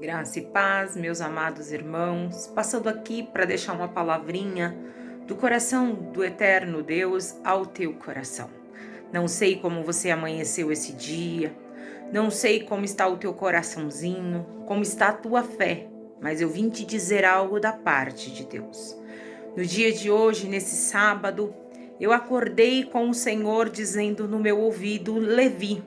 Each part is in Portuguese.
Graça e paz, meus amados irmãos, passando aqui para deixar uma palavrinha do coração do eterno Deus ao teu coração. Não sei como você amanheceu esse dia, não sei como está o teu coraçãozinho, como está a tua fé, mas eu vim te dizer algo da parte de Deus. No dia de hoje, nesse sábado, eu acordei com o Senhor dizendo no meu ouvido, Levi.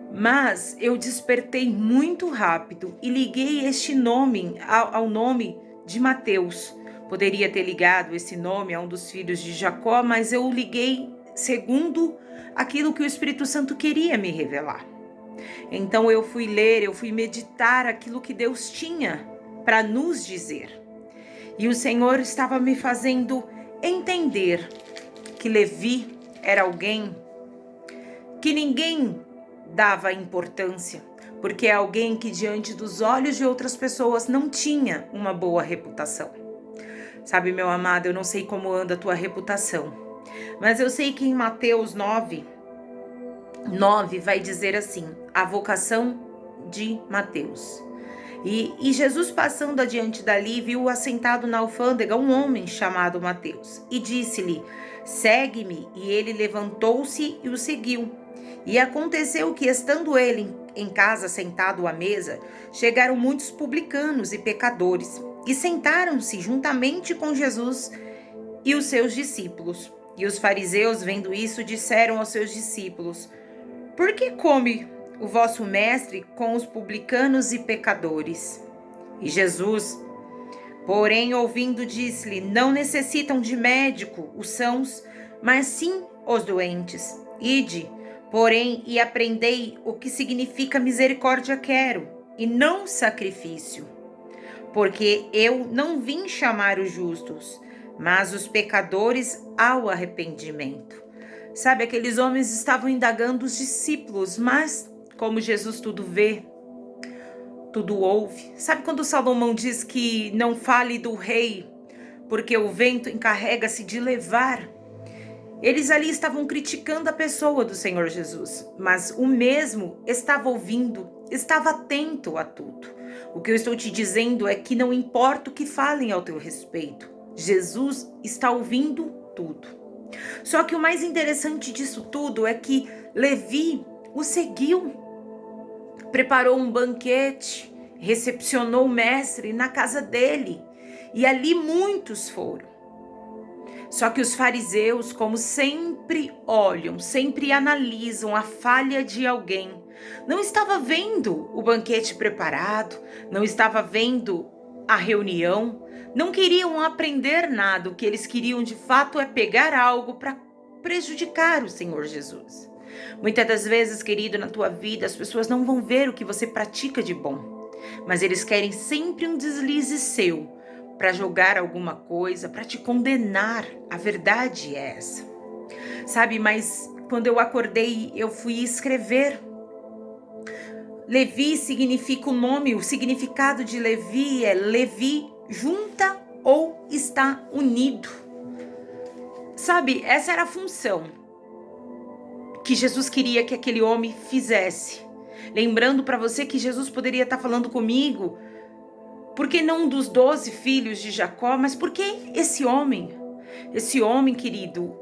Mas eu despertei muito rápido e liguei este nome ao nome de Mateus. Poderia ter ligado esse nome a um dos filhos de Jacó, mas eu liguei segundo aquilo que o Espírito Santo queria me revelar. Então eu fui ler, eu fui meditar aquilo que Deus tinha para nos dizer. E o Senhor estava me fazendo entender que Levi era alguém que ninguém dava importância, porque é alguém que diante dos olhos de outras pessoas não tinha uma boa reputação. Sabe, meu amado, eu não sei como anda a tua reputação, mas eu sei que em Mateus 9 vai dizer assim, a vocação de Mateus. E Jesus passando adiante dali, viu assentado na alfândega um homem chamado Mateus, e disse-lhe, segue-me, e ele levantou-se e o seguiu. E aconteceu que, estando ele em casa sentado à mesa, chegaram muitos publicanos e pecadores, e sentaram-se juntamente com Jesus e os seus discípulos. E os fariseus, vendo isso, disseram aos seus discípulos, por que come o vosso mestre com os publicanos e pecadores? E Jesus, porém, ouvindo, disse-lhe, não necessitam de médico os sãos, mas sim os doentes. Ide, porém, e aprendei o que significa misericórdia quero, e não sacrifício. Porque eu não vim chamar os justos, mas os pecadores ao arrependimento. Sabe, aqueles homens estavam indagando os discípulos, mas como Jesus tudo vê, tudo ouve. Sabe quando Salomão diz que não fale do rei, porque o vento encarrega-se de levar? Eles ali estavam criticando a pessoa do Senhor Jesus, mas o mesmo estava ouvindo, estava atento a tudo. O que eu estou te dizendo é que não importa o que falem ao teu respeito, Jesus está ouvindo tudo. Só que o mais interessante disso tudo é que Levi o seguiu, preparou um banquete, recepcionou o mestre na casa dele, e ali muitos foram. Só que os fariseus, como sempre olham, sempre analisam a falha de alguém, não estava vendo o banquete preparado, não estava vendo a reunião, não queriam aprender nada, o que eles queriam de fato é pegar algo para prejudicar o Senhor Jesus. Muitas das vezes, querido, na tua vida, as pessoas não vão ver o que você pratica de bom, mas eles querem sempre um deslize seu, para jogar alguma coisa, para te condenar. A verdade é essa. Sabe, mas quando eu acordei, eu fui escrever. Levi significa o nome, o significado de Levi é Levi junta ou está unido. Sabe, essa era a função que Jesus queria que aquele homem fizesse. Lembrando para você que Jesus poderia estar falando comigo, por que não dos 12 filhos de Jacó, mas por que esse homem, querido,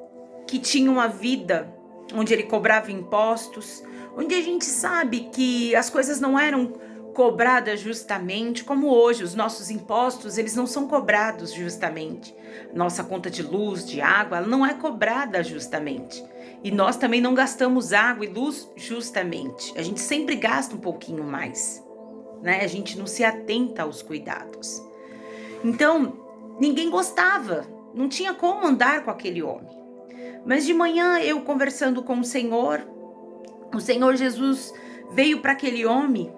que tinha uma vida onde ele cobrava impostos, onde a gente sabe que as coisas não eram cobradas justamente, como hoje, os nossos impostos, eles não são cobrados justamente. Nossa conta de luz, de água, ela não é cobrada justamente. E nós também não gastamos água e luz justamente. A gente sempre gasta um pouquinho mais. A gente não se atenta aos cuidados. Então, ninguém gostava, não tinha como andar com aquele homem. Mas de manhã, eu conversando com o Senhor Jesus veio para aquele homem,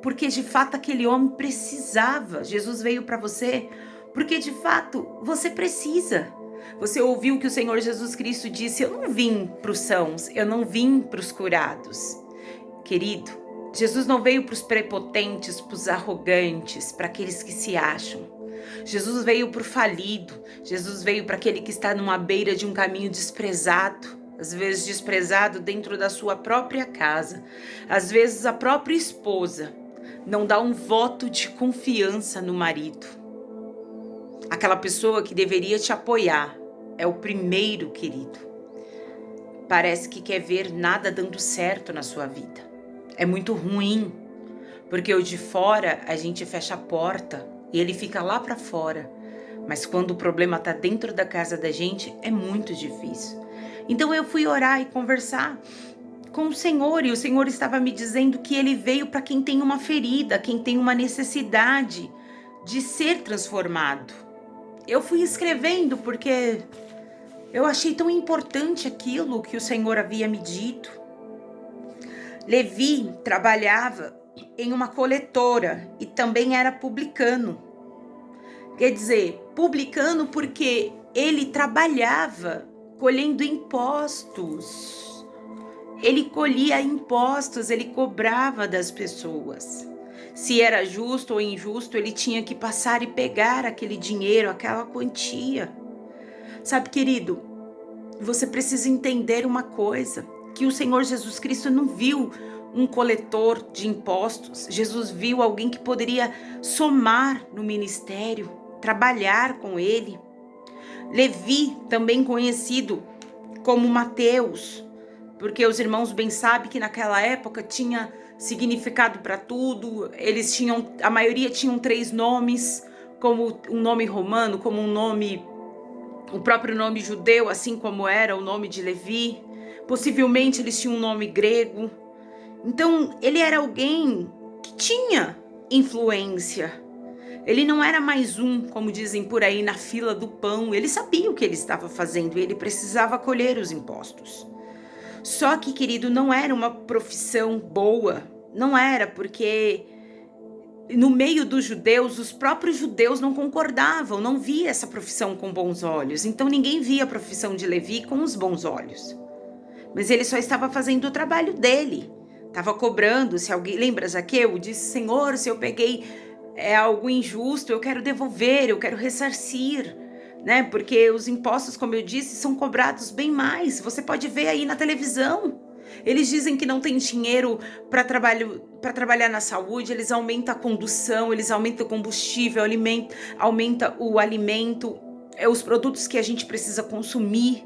porque de fato aquele homem precisava. Jesus veio para você, porque de fato você precisa. Você ouviu que o Senhor Jesus Cristo disse, eu não vim para os sãos, eu não vim para os curados. Querido, Jesus não veio para os prepotentes, para os arrogantes, para aqueles que se acham. Jesus veio para o falido. Jesus veio para aquele que está numa beira de um caminho desprezado. Às vezes desprezado dentro da sua própria casa. Às vezes a própria esposa não dá um voto de confiança no marido. Aquela pessoa que deveria te apoiar é o primeiro, querido. Parece que quer ver nada dando certo na sua vida. É muito ruim, porque o de fora a gente fecha a porta e ele fica lá para fora. Mas quando o problema tá dentro da casa da gente, é muito difícil. Então eu fui orar e conversar com o Senhor, e o Senhor estava me dizendo que ele veio para quem tem uma ferida, quem tem uma necessidade de ser transformado. Eu fui escrevendo porque eu achei tão importante aquilo que o Senhor havia me dito. Levi trabalhava em uma coletora e também era publicano. Quer dizer, publicano porque ele trabalhava colhendo impostos. Ele colhia impostos, ele cobrava das pessoas. Se era justo ou injusto, ele tinha que passar e pegar aquele dinheiro, aquela quantia. Sabe, querido, você precisa entender uma coisa, que o Senhor Jesus Cristo não viu um coletor de impostos. Jesus viu alguém que poderia somar no ministério, trabalhar com ele. Levi, também conhecido como Mateus, porque os irmãos bem sabem que naquela época tinha significado para tudo. Eles tinham, a maioria tinham 3 nomes, como um nome romano, como um nome, o próprio nome judeu, assim como era o nome de Levi. Possivelmente eles tinham um nome grego. Então ele era alguém que tinha influência. Ele não era mais um, como dizem por aí, na fila do pão. Ele sabia o que ele estava fazendo e ele precisava colher os impostos. Só que, querido, não era uma profissão boa. Não era, porque no meio dos judeus, os próprios judeus não concordavam, não via essa profissão com bons olhos. Então ninguém via a profissão de Levi com os bons olhos. Mas ele só estava fazendo o trabalho dele. Estava cobrando. Se alguém lembra, Zaqueu disse: Senhor, se eu peguei algo injusto, eu quero devolver, eu quero ressarcir, né? Porque os impostos, como eu disse, são cobrados bem mais. Você pode ver aí na televisão. Eles dizem que não tem dinheiro para trabalhar na saúde, eles aumentam a condução, eles aumentam o combustível, aumenta o alimento, os produtos que a gente precisa consumir.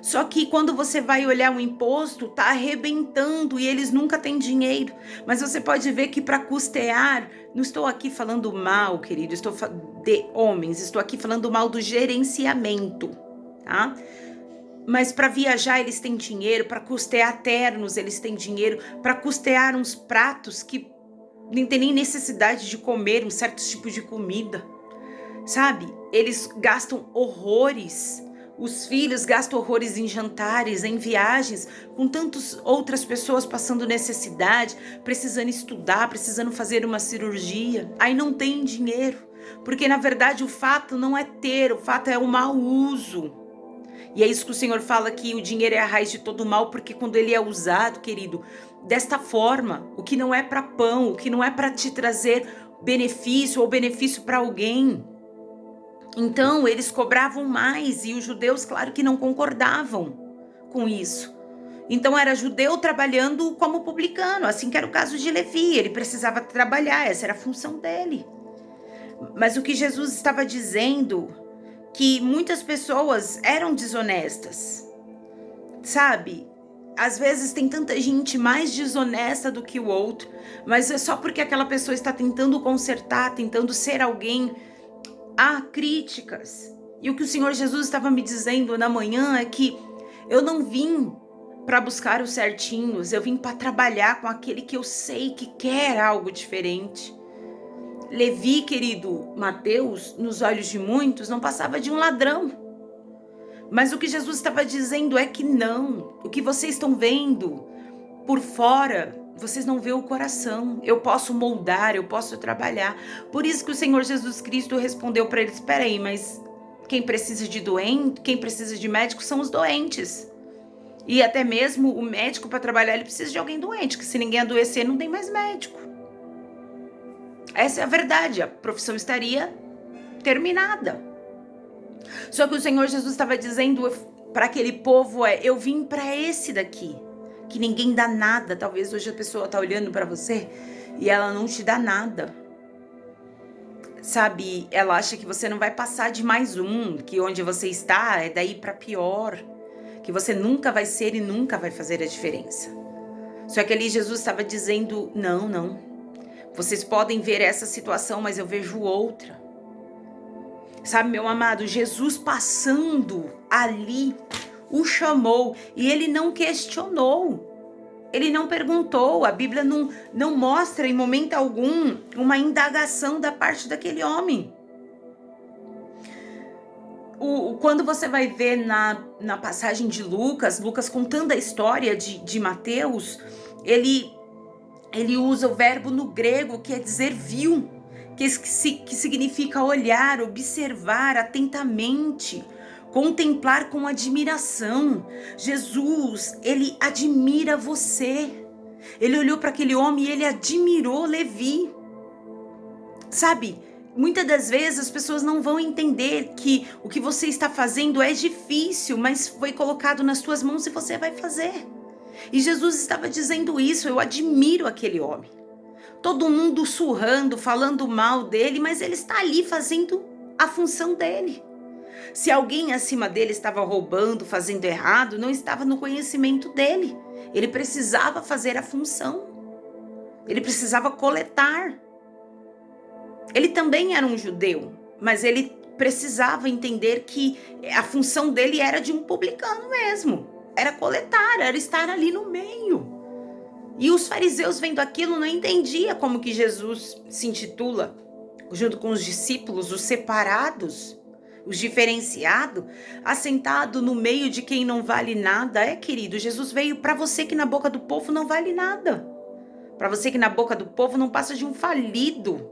Só que quando você vai olhar um imposto, tá arrebentando e eles nunca têm dinheiro. Mas você pode ver que para custear, não estou aqui falando mal, querido, estou de homens, estou aqui falando mal do gerenciamento, tá? Mas para viajar eles têm dinheiro, para custear ternos eles têm dinheiro, para custear uns pratos que nem tem nem necessidade de comer um certo tipo de comida, sabe? Eles gastam horrores. Os filhos gastam horrores em jantares, em viagens, com tantas outras pessoas passando necessidade, precisando estudar, precisando fazer uma cirurgia. Aí não tem dinheiro, porque na verdade o fato não é ter, o fato é o mau uso. E é isso que o Senhor fala, que o dinheiro é a raiz de todo mal, porque quando ele é usado, querido, desta forma, o que não é para pão, o que não é para te trazer benefício ou benefício para alguém. Então, eles cobravam mais e os judeus, claro que não concordavam com isso. Então, era judeu trabalhando como publicano, assim que era o caso de Levi. Ele precisava trabalhar, essa era a função dele. Mas o que Jesus estava dizendo, que muitas pessoas eram desonestas, sabe? Às vezes tem tanta gente mais desonesta do que o outro, mas é só porque aquela pessoa está tentando consertar, tentando ser alguém. Há críticas. E o que o Senhor Jesus estava me dizendo na manhã é que eu não vim para buscar os certinhos, eu vim para trabalhar com aquele que eu sei que quer algo diferente. Levi, querido, Mateus, nos olhos de muitos, não passava de um ladrão. Mas o que Jesus estava dizendo é que não. O que vocês estão vendo por fora, vocês não vê o coração. Eu posso moldar, eu posso trabalhar. Por isso que o Senhor Jesus Cristo respondeu para eles: espera aí, mas quem precisa de médico são os doentes. E até mesmo o médico, para trabalhar, ele precisa de alguém doente, que se ninguém adoecer, não tem mais médico. Essa é a verdade, a profissão estaria terminada. Só que o Senhor Jesus estava dizendo para aquele povo: eu vim para esse daqui, que ninguém dá nada. Talvez hoje a pessoa está olhando para você e ela não te dá nada. Sabe, ela acha que você não vai passar de mais um, que onde você está é daí para pior, que você nunca vai ser e nunca vai fazer a diferença. Só que ali Jesus estava dizendo, não, vocês podem ver essa situação, mas eu vejo outra. Sabe, meu amado, Jesus passando ali, o chamou e ele não questionou. Ele não perguntou, a Bíblia não mostra em momento algum uma indagação da parte daquele homem. Quando você vai ver na passagem de Lucas contando a história de Mateus, ele usa o verbo no grego, que quer dizer viu, que significa olhar, observar atentamente, contemplar com admiração. Jesus, ele admira você. Ele olhou para aquele homem e ele admirou Levi. Sabe, muitas das vezes as pessoas não vão entender que o que você está fazendo é difícil, mas foi colocado nas suas mãos e você vai fazer. E Jesus estava dizendo isso, eu admiro aquele homem. Todo mundo surrando, falando mal dele, mas ele está ali fazendo a função dele. Se alguém acima dele estava roubando, fazendo errado, não estava no conhecimento dele. Ele precisava fazer a função. Ele precisava coletar. Ele também era um judeu, mas ele precisava entender que a função dele era de um publicano mesmo. Era coletar, era estar ali no meio. E os fariseus vendo aquilo não entendiam como que Jesus se intitula, junto com os discípulos, os separados, os diferenciados, assentado no meio de quem não vale nada. Querido, Jesus veio para você que na boca do povo não vale nada. Para você que na boca do povo não passa de um falido,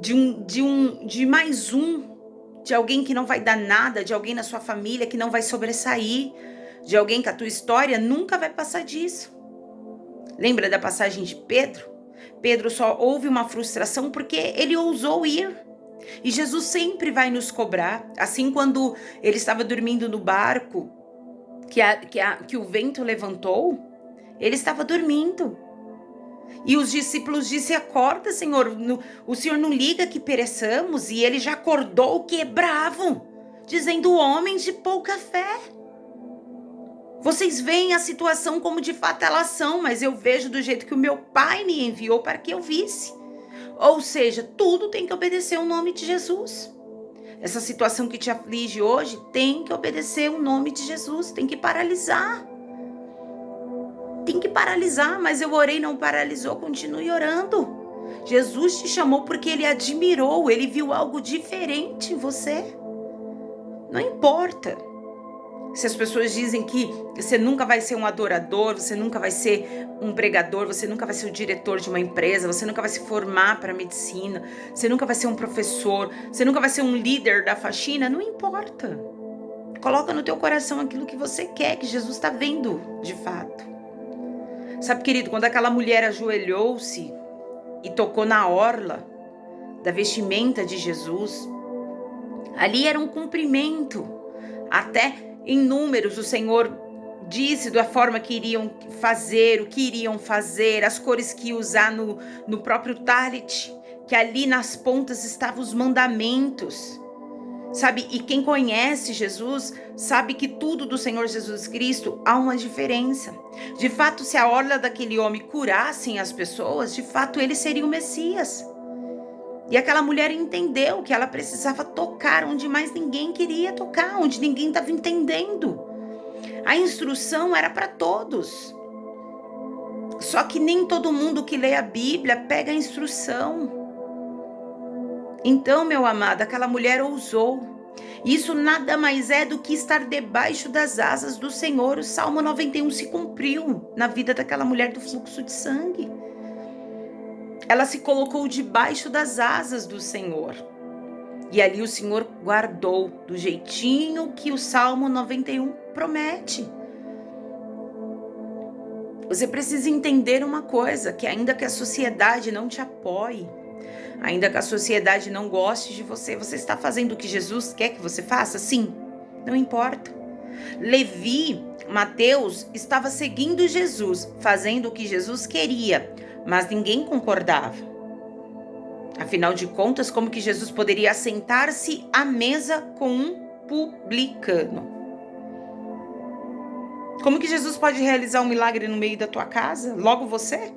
de mais um, de alguém que não vai dar nada, de alguém na sua família que não vai sobressair, de alguém que a tua história nunca vai passar disso. Lembra da passagem de Pedro? Pedro só houve uma frustração porque ele ousou ir. E Jesus sempre vai nos cobrar. Assim, quando ele estava dormindo no barco, que o vento levantou, ele estava dormindo. E os discípulos disseram, acorda, Senhor, o Senhor não liga que pereçamos. E ele já acordou, quebravo, dizendo, homens de pouca fé. Vocês veem a situação como de fato elas são, mas eu vejo do jeito que o meu Pai me enviou para que eu visse. Ou seja, tudo tem que obedecer ao nome de Jesus. Essa situação que te aflige hoje tem que obedecer o nome de Jesus, tem que paralisar. Tem que paralisar, mas eu orei, não paralisou, continue orando. Jesus te chamou porque ele admirou, ele viu algo diferente em você. Não importa se as pessoas dizem que você nunca vai ser um adorador, você nunca vai ser um pregador, você nunca vai ser o diretor de uma empresa, você nunca vai se formar para medicina, você nunca vai ser um professor, você nunca vai ser um líder da faxina, não importa. Coloca no teu coração aquilo que você quer, que Jesus está vendo de fato. Sabe, querido, quando aquela mulher ajoelhou-se e tocou na orla da vestimenta de Jesus, ali era um cumprimento. Até em números o Senhor disse da forma que iriam fazer, o que iriam fazer, as cores que ia usar no próprio talit, que ali nas pontas estavam os mandamentos. Sabe, e quem conhece Jesus sabe que tudo do Senhor Jesus Cristo há uma diferença. De fato, se a orla daquele homem curassem as pessoas, de fato ele seria o Messias. E aquela mulher entendeu que ela precisava tocar onde mais ninguém queria tocar, onde ninguém estava entendendo. A instrução era para todos. Só que nem todo mundo que lê a Bíblia pega a instrução. Então, meu amado, aquela mulher ousou. Isso nada mais é do que estar debaixo das asas do Senhor. O Salmo 91 se cumpriu na vida daquela mulher do fluxo de sangue. Ela se colocou debaixo das asas do Senhor. E ali o Senhor guardou do jeitinho que o Salmo 91 promete. Você precisa entender uma coisa, que ainda que a sociedade não te apoie, ainda que a sociedade não goste de você, você está fazendo o que Jesus quer que você faça? Sim, não importa. Levi, Mateus, estava seguindo Jesus, fazendo o que Jesus queria, mas ninguém concordava. Afinal de contas, como que Jesus poderia assentar-se à mesa com um publicano? Como que Jesus pode realizar um milagre no meio da tua casa? Logo você,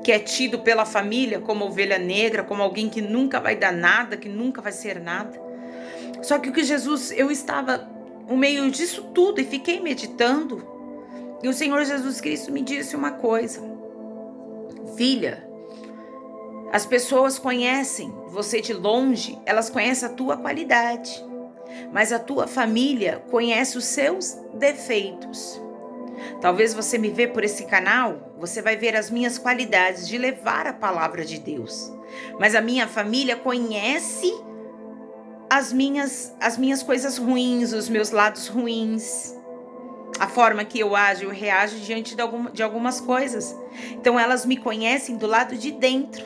que é tido pela família como ovelha negra, como alguém que nunca vai dar nada, que nunca vai ser nada. Só que o que Jesus, eu estava no meio disso tudo e fiquei meditando, e o Senhor Jesus Cristo me disse uma coisa: filha, as pessoas conhecem você de longe, elas conhecem a tua qualidade, mas a tua família conhece os seus defeitos. Talvez você me vê por esse canal, você vai ver as minhas qualidades de levar a palavra de Deus, mas a minha família conhece as minhas coisas ruins, os meus lados ruins, a forma que eu ajo, eu reajo diante de algumas coisas. Então elas me conhecem do lado de dentro,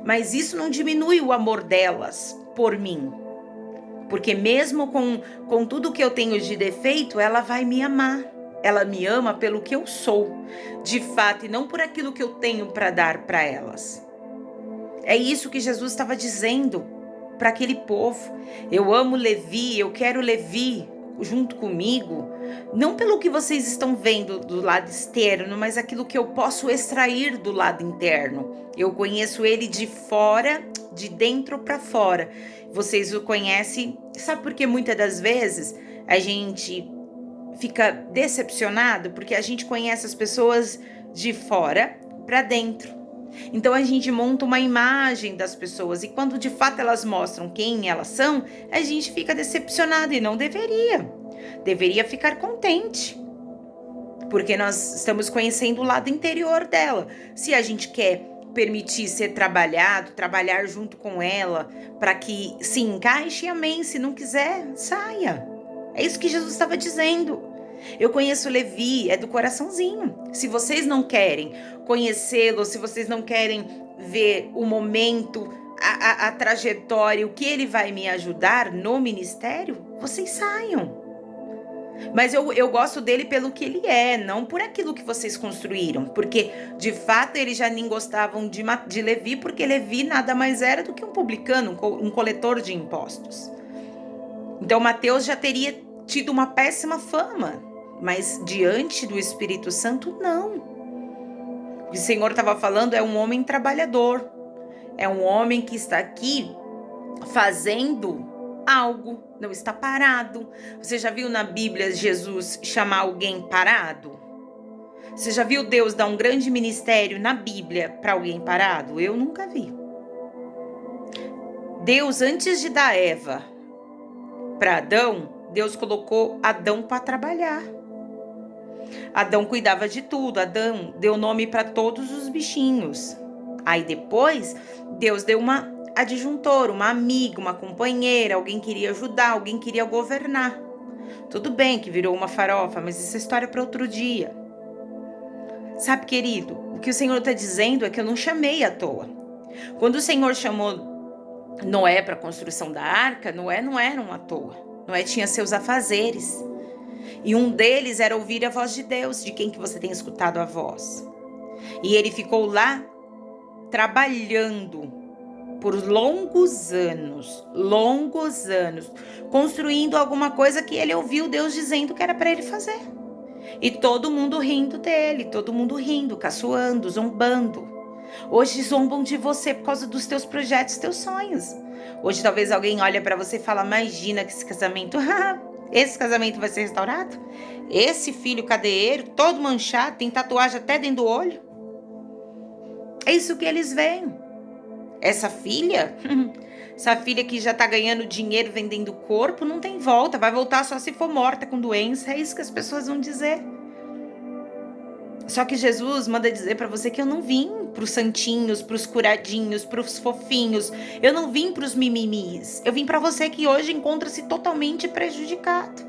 mas isso não diminui o amor delas por mim, porque mesmo com tudo que eu tenho de defeito, ela vai me amar. Ela me ama pelo que eu sou, de fato, e não por aquilo que eu tenho para dar para elas. É isso que Jesus estava dizendo para aquele povo. Eu amo Levi, eu quero Levi junto comigo, não pelo que vocês estão vendo do lado externo, mas aquilo que eu posso extrair do lado interno. Eu conheço ele de fora, de dentro para fora. Vocês o conhecem, sabe por que muitas das vezes a gente fica decepcionado? Porque a gente conhece as pessoas de fora para dentro. Então a gente monta uma imagem das pessoas e quando de fato elas mostram quem elas são, a gente fica decepcionado e não deveria. Deveria ficar contente, porque nós estamos conhecendo o lado interior dela. Se a gente quer permitir ser trabalhado, trabalhar junto com ela, para que se encaixe, amém. Se não quiser, saia. É isso que Jesus estava dizendo. Eu conheço Levi, é do coraçãozinho. Se vocês não querem conhecê-lo, se vocês não querem ver o momento, a trajetória, o que ele vai me ajudar no ministério, vocês saiam. Mas eu gosto dele pelo que ele é, não por aquilo que vocês construíram. Porque, de fato, eles já nem gostavam de Levi, porque Levi nada mais era do que um publicano, um coletor de impostos. Então, Mateus já teria tido uma péssima fama, mas diante do Espírito Santo, não. O que o Senhor estava falando é um homem trabalhador, é um homem que está aqui fazendo algo, não está parado. Você já viu na Bíblia Jesus chamar alguém parado? Você já viu Deus dar um grande ministério na Bíblia para alguém parado? Eu nunca vi. Deus, antes de dar Eva para Adão, Deus colocou Adão para trabalhar. Adão cuidava de tudo, Adão deu nome para todos os bichinhos. Aí depois, Deus deu uma adjuntora, uma amiga, uma companheira, alguém queria ajudar, alguém queria governar. Tudo bem que virou uma farofa, mas essa história é para outro dia. Sabe, querido, o que o Senhor está dizendo é que eu não chamei à toa. Quando o Senhor chamou Noé para a construção da arca, Noé não era à toa. Noé tinha seus afazeres. E um deles era ouvir a voz de Deus, de quem que você tem escutado a voz. E ele ficou lá trabalhando por longos anos, construindo alguma coisa que ele ouviu Deus dizendo que era para ele fazer. E todo mundo rindo dele, todo mundo rindo, caçoando, zombando. Hoje zombam de você por causa dos teus projetos, teus sonhos. Hoje talvez alguém olhe para você e fala: imagina que esse casamento vai ser restaurado? Esse filho cadeiro, todo manchado, tem tatuagem até dentro do olho. É isso que eles veem. Essa filha que já tá ganhando dinheiro vendendo corpo, não tem volta, vai voltar só se for morta com doença. É isso que as pessoas vão dizer. Só que Jesus manda dizer para você que eu não vim pros santinhos, pros curadinhos, pros fofinhos. Eu não vim pros mimimis. Eu vim para você que hoje encontra-se totalmente prejudicado.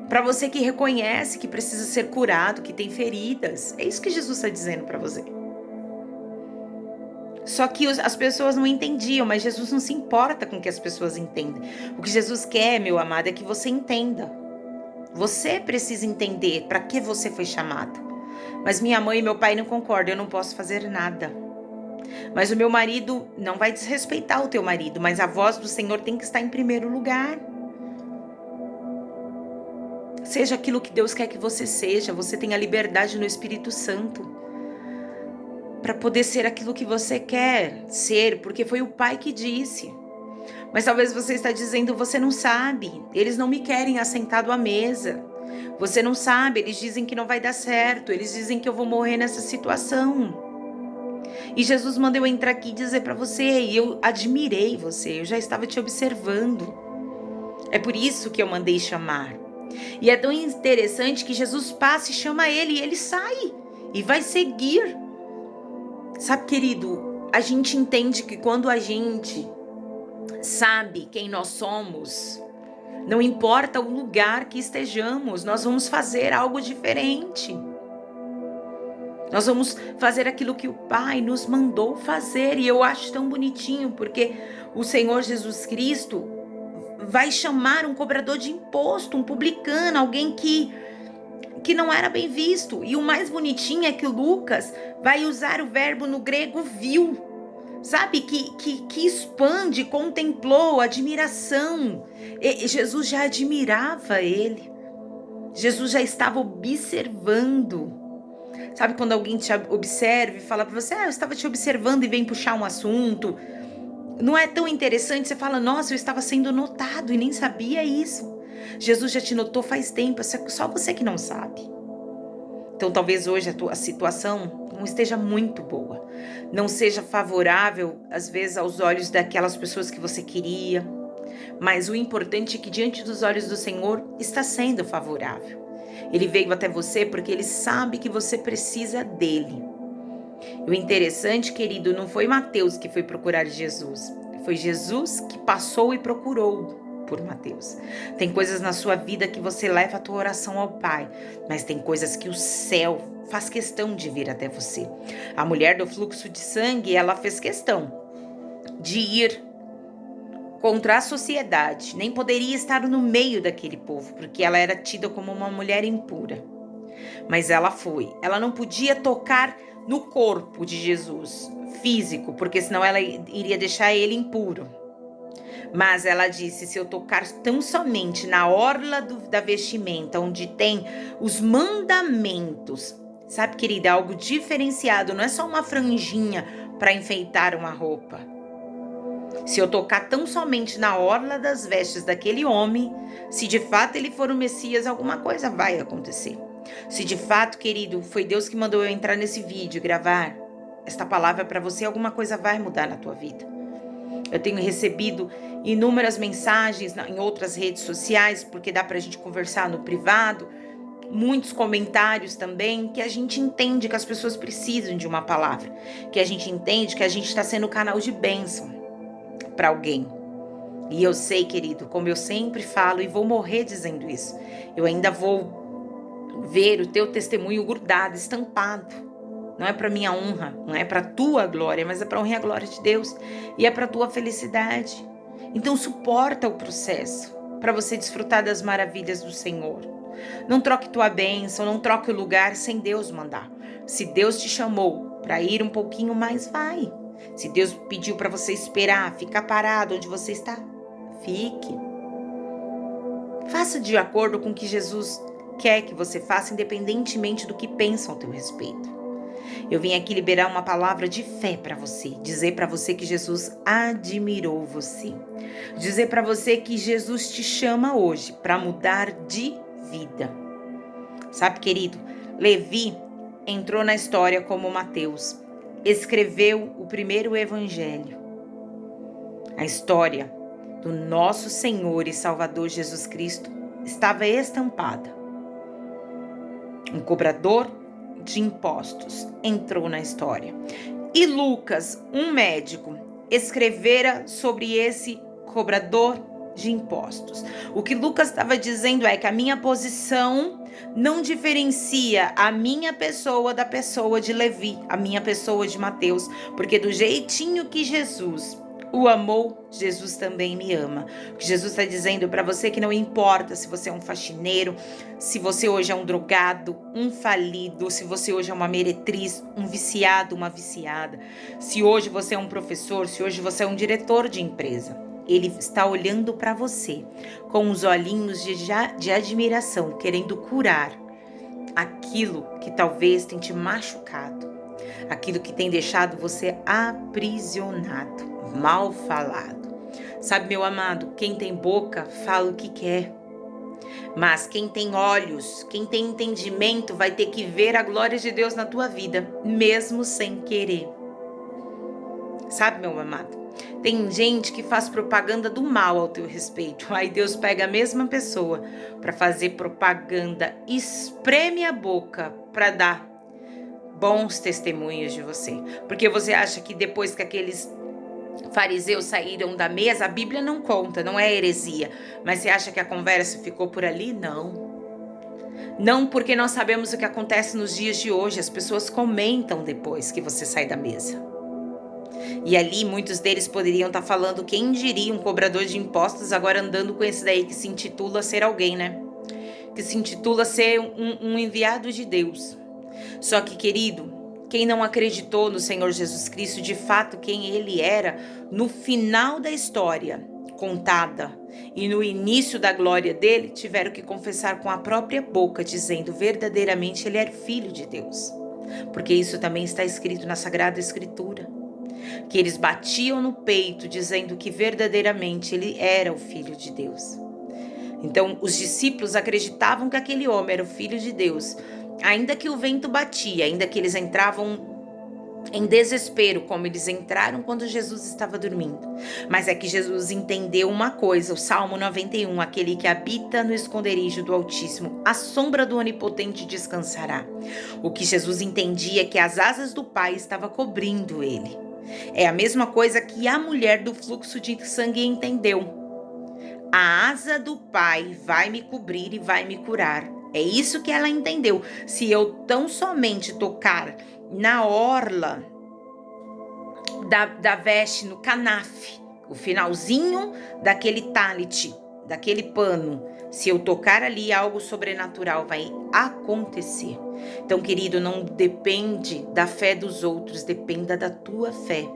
Para você que reconhece que precisa ser curado, que tem feridas. É isso que Jesus está dizendo para você. Só que as pessoas não entendiam, mas Jesus não se importa com o que as pessoas entendem. O que Jesus quer, meu amado, é que você entenda. Você precisa entender para que você foi chamado. Mas minha mãe e meu pai não concordam, eu não posso fazer nada. Mas o meu marido não vai desrespeitar o teu marido, mas a voz do Senhor tem que estar em primeiro lugar. Seja aquilo que Deus quer que você seja, você tem a liberdade no Espírito Santo para poder ser aquilo que você quer ser, porque foi o Pai que disse. Mas talvez você está dizendo, você não sabe, eles não me querem assentado à mesa. Você não sabe, eles dizem que não vai dar certo, eles dizem que eu vou morrer nessa situação. E Jesus mandou eu entrar aqui e dizer para você, e eu admirei você, eu já estava te observando. É por isso que eu mandei chamar. E é tão interessante que Jesus passa e chama ele, e ele sai e vai seguir. Sabe, querido, a gente entende que quando a gente sabe quem nós somos, não importa o lugar que estejamos, nós vamos fazer algo diferente. Nós vamos fazer aquilo que o Pai nos mandou fazer. E eu acho tão bonitinho, porque o Senhor Jesus Cristo vai chamar um cobrador de imposto, um publicano, alguém que não era bem visto. E o mais bonitinho é que o Lucas vai usar o verbo no grego viu, sabe? Que expande, contemplou, admiração. E Jesus já admirava ele. Jesus já estava observando. Sabe quando alguém te observa e fala para você, eu estava te observando e vem puxar um assunto. Não é tão interessante, você fala, nossa, eu estava sendo notado e nem sabia isso. Jesus já te notou faz tempo, só você que não sabe. Então talvez hoje a tua situação não esteja muito boa. Não seja favorável, às vezes, aos olhos daquelas pessoas que você queria. Mas o importante é que diante dos olhos do Senhor está sendo favorável. Ele veio até você porque ele sabe que você precisa dele. E o interessante, querido, não foi Mateus que foi procurar Jesus. Foi Jesus que passou e procurou por Mateus. Tem coisas na sua vida que você leva a tua oração ao Pai, mas tem coisas que o céu faz questão de vir até você. A mulher do fluxo de sangue, ela fez questão de ir contra a sociedade, nem poderia estar no meio daquele povo, porque ela era tida como uma mulher impura. Mas ela foi. Ela não podia tocar no corpo de Jesus, físico, porque senão ela iria deixar ele impuro. Mas ela disse, se eu tocar tão somente na orla da vestimenta, onde tem os mandamentos, sabe, querida, é algo diferenciado, não é só uma franjinha para enfeitar uma roupa. Se eu tocar tão somente na orla das vestes daquele homem, se de fato ele for o Messias, alguma coisa vai acontecer. Se de fato, querido, foi Deus que mandou eu entrar nesse vídeo e gravar esta palavra para você, alguma coisa vai mudar na tua vida. Eu tenho recebido inúmeras mensagens em outras redes sociais, porque dá pra gente conversar no privado, muitos comentários também, que a gente entende que as pessoas precisam de uma palavra, que a gente entende que a gente está sendo canal de bênção para alguém. E eu sei, querido, como eu sempre falo e vou morrer dizendo isso, eu ainda vou ver o teu testemunho grudado, estampado. Não é para minha honra, não é para tua glória, mas é para honrar a glória de Deus e é para tua felicidade. Então suporta o processo para você desfrutar das maravilhas do Senhor. Não troque tua bênção, não troque o lugar sem Deus mandar. Se Deus te chamou para ir um pouquinho mais, vai. Se Deus pediu para você esperar, ficar parado onde você está, fique. Faça de acordo com o que Jesus quer que você faça, independentemente do que pensam ao teu respeito. Eu vim aqui liberar uma palavra de fé para você, dizer para você que Jesus admirou você, dizer para você que Jesus te chama hoje para mudar de vida. Sabe, querido, Levi entrou na história como Mateus, escreveu o primeiro evangelho. A história do nosso Senhor e Salvador Jesus Cristo estava estampada. Um cobrador de impostos entrou na história. E Lucas, um médico, escrevera sobre esse cobrador de impostos. O que Lucas estava dizendo é que a minha posição não diferencia a minha pessoa da pessoa de Levi, a minha pessoa de Mateus, porque do jeitinho que Jesus o amou, Jesus também me ama. O que Jesus está dizendo para você é que não importa se você é um faxineiro, se você hoje é um drogado, um falido, se você hoje é uma meretriz, um viciado, uma viciada, se hoje você é um professor, se hoje você é um diretor de empresa. Ele está olhando para você com os olhinhos de admiração, querendo curar aquilo que talvez tenha te machucado, aquilo que tem deixado você aprisionado, mal falado. Sabe, meu amado, quem tem boca fala o que quer, mas quem tem olhos, quem tem entendimento vai ter que ver a glória de Deus na tua vida, mesmo sem querer. Sabe, meu amado, tem gente que faz propaganda do mal ao teu respeito. Aí Deus pega a mesma pessoa para fazer propaganda, espreme a boca para dar bons testemunhos de você. Porque você acha que depois que aqueles fariseus saíram da mesa, a Bíblia não conta, não é heresia. Mas você acha que a conversa ficou por ali? Não. Não, porque nós sabemos o que acontece nos dias de hoje. As pessoas comentam depois que você sai da mesa. E ali muitos deles poderiam estar falando, quem diria, um cobrador de impostos agora andando com esse daí que se intitula ser alguém, né? Que se intitula ser um enviado de Deus. Só que, querido, quem não acreditou no Senhor Jesus Cristo, de fato quem ele era, no final da história contada e no início da glória dele, tiveram que confessar com a própria boca, dizendo verdadeiramente ele era filho de Deus. Porque isso também está escrito na Sagrada Escritura. Que eles batiam no peito, dizendo que verdadeiramente ele era o Filho de Deus. Então, os discípulos acreditavam que aquele homem era o Filho de Deus, ainda que o vento batia, ainda que eles entravam em desespero, como eles entraram quando Jesus estava dormindo. Mas é que Jesus entendeu uma coisa, o Salmo 91, aquele que habita no esconderijo do Altíssimo, a sombra do Onipotente descansará. O que Jesus entendia é que as asas do Pai estavam cobrindo ele. É a mesma coisa que a mulher do fluxo de sangue entendeu. A asa do Pai vai me cobrir e vai me curar. É isso que ela entendeu. Se eu tão somente tocar na orla da veste, no canafe, o finalzinho daquele talit, daquele pano, se eu tocar ali, algo sobrenatural vai acontecer. Então, querido, não depende da fé dos outros, dependa da tua fé.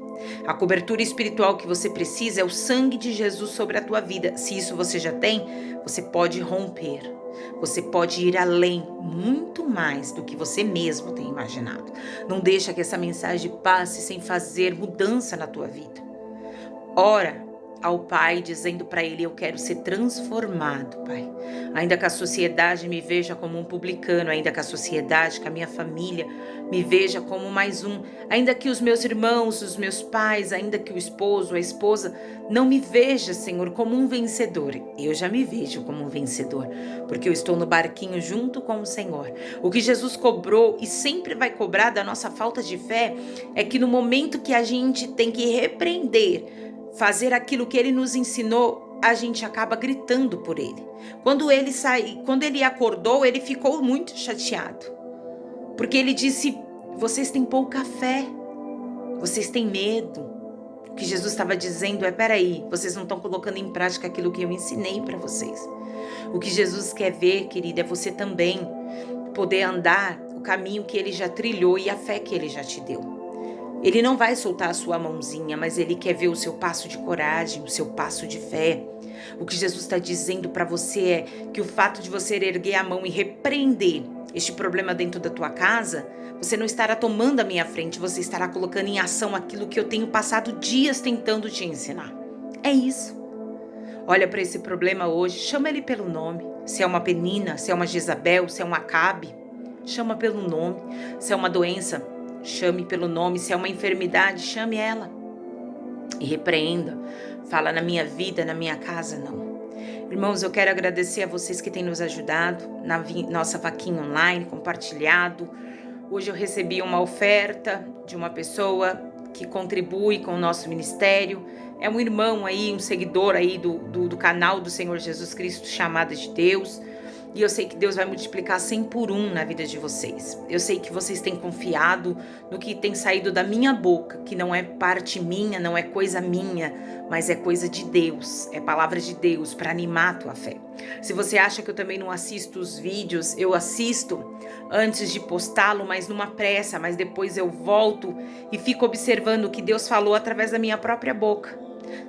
A cobertura espiritual que você precisa é o sangue de Jesus sobre a tua vida. Se isso você já tem, você pode romper. Você pode ir além, muito mais do que você mesmo tem imaginado. Não deixa que essa mensagem passe sem fazer mudança na tua vida. Ora ao Pai, dizendo para Ele, eu quero ser transformado, Pai. Ainda que a sociedade me veja como um publicano, ainda que a sociedade, que a minha família me veja como mais um, ainda que os meus irmãos, os meus pais, ainda que o esposo, a esposa, não me veja, Senhor, como um vencedor. Eu já me vejo como um vencedor, porque eu estou no barquinho junto com o Senhor. O que Jesus cobrou e sempre vai cobrar da nossa falta de fé é que no momento que a gente tem que repreender, fazer aquilo que ele nos ensinou, a gente acaba gritando por ele. Quando ele acordou, ele ficou muito chateado. Porque ele disse, vocês têm pouca fé, vocês têm medo. O que Jesus estava dizendo é, peraí, vocês não estão colocando em prática aquilo que eu ensinei para vocês. O que Jesus quer ver, querida, é você também poder andar o caminho que ele já trilhou e a fé que ele já te deu. Ele não vai soltar a sua mãozinha, mas ele quer ver o seu passo de coragem, o seu passo de fé. O que Jesus está dizendo para você é que o fato de você erguer a mão e repreender este problema dentro da tua casa, você não estará tomando a minha frente, você estará colocando em ação aquilo que eu tenho passado dias tentando te ensinar. É isso. Olha para esse problema hoje, chama ele pelo nome. Se é uma Penina, se é uma Jezabel, se é um Acabe, chama pelo nome. Se é uma doença, chame pelo nome. Se é uma enfermidade, chame ela. E repreenda. Fala, na minha vida, na minha casa, não. Irmãos, eu quero agradecer a vocês que têm nos ajudado na nossa vaquinha online, compartilhado. Hoje eu recebi uma oferta de uma pessoa que contribui com o nosso ministério. É um irmão aí, um seguidor aí do canal do Senhor Jesus Cristo, Chamada de Deus. E eu sei que Deus vai multiplicar 100 por 1 na vida de vocês. Eu sei que vocês têm confiado no que tem saído da minha boca, que não é parte minha, não é coisa minha, mas é coisa de Deus, é palavra de Deus para animar a tua fé. Se você acha que eu também não assisto os vídeos, eu assisto antes de postá-lo, mas numa pressa, mas depois eu volto e fico observando o que Deus falou através da minha própria boca.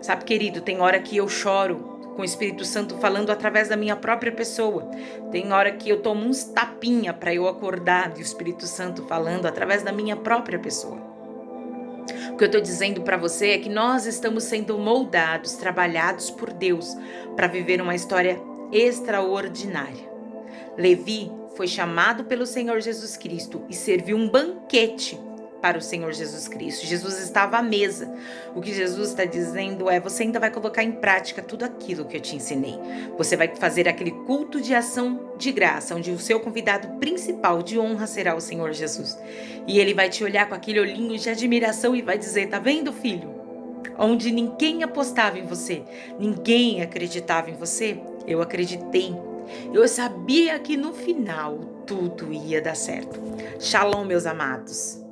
Sabe, querido, tem hora que eu choro com o Espírito Santo falando através da minha própria pessoa. Tem hora que eu tomo uns tapinha para eu acordar e o Espírito Santo falando através da minha própria pessoa. O que eu estou dizendo para você é que nós estamos sendo moldados, trabalhados por Deus para viver uma história extraordinária. Levi foi chamado pelo Senhor Jesus Cristo e serviu um banquete para o Senhor Jesus Cristo. Jesus estava à mesa. O que Jesus está dizendo é: você ainda vai colocar em prática tudo aquilo que eu te ensinei. Você vai fazer aquele culto de ação de graça, onde o seu convidado principal de honra será o Senhor Jesus. E ele vai te olhar com aquele olhinho de admiração e vai dizer: tá vendo, filho? Onde ninguém apostava em você, ninguém acreditava em você, eu acreditei. Eu sabia que no final tudo ia dar certo. Shalom, meus amados.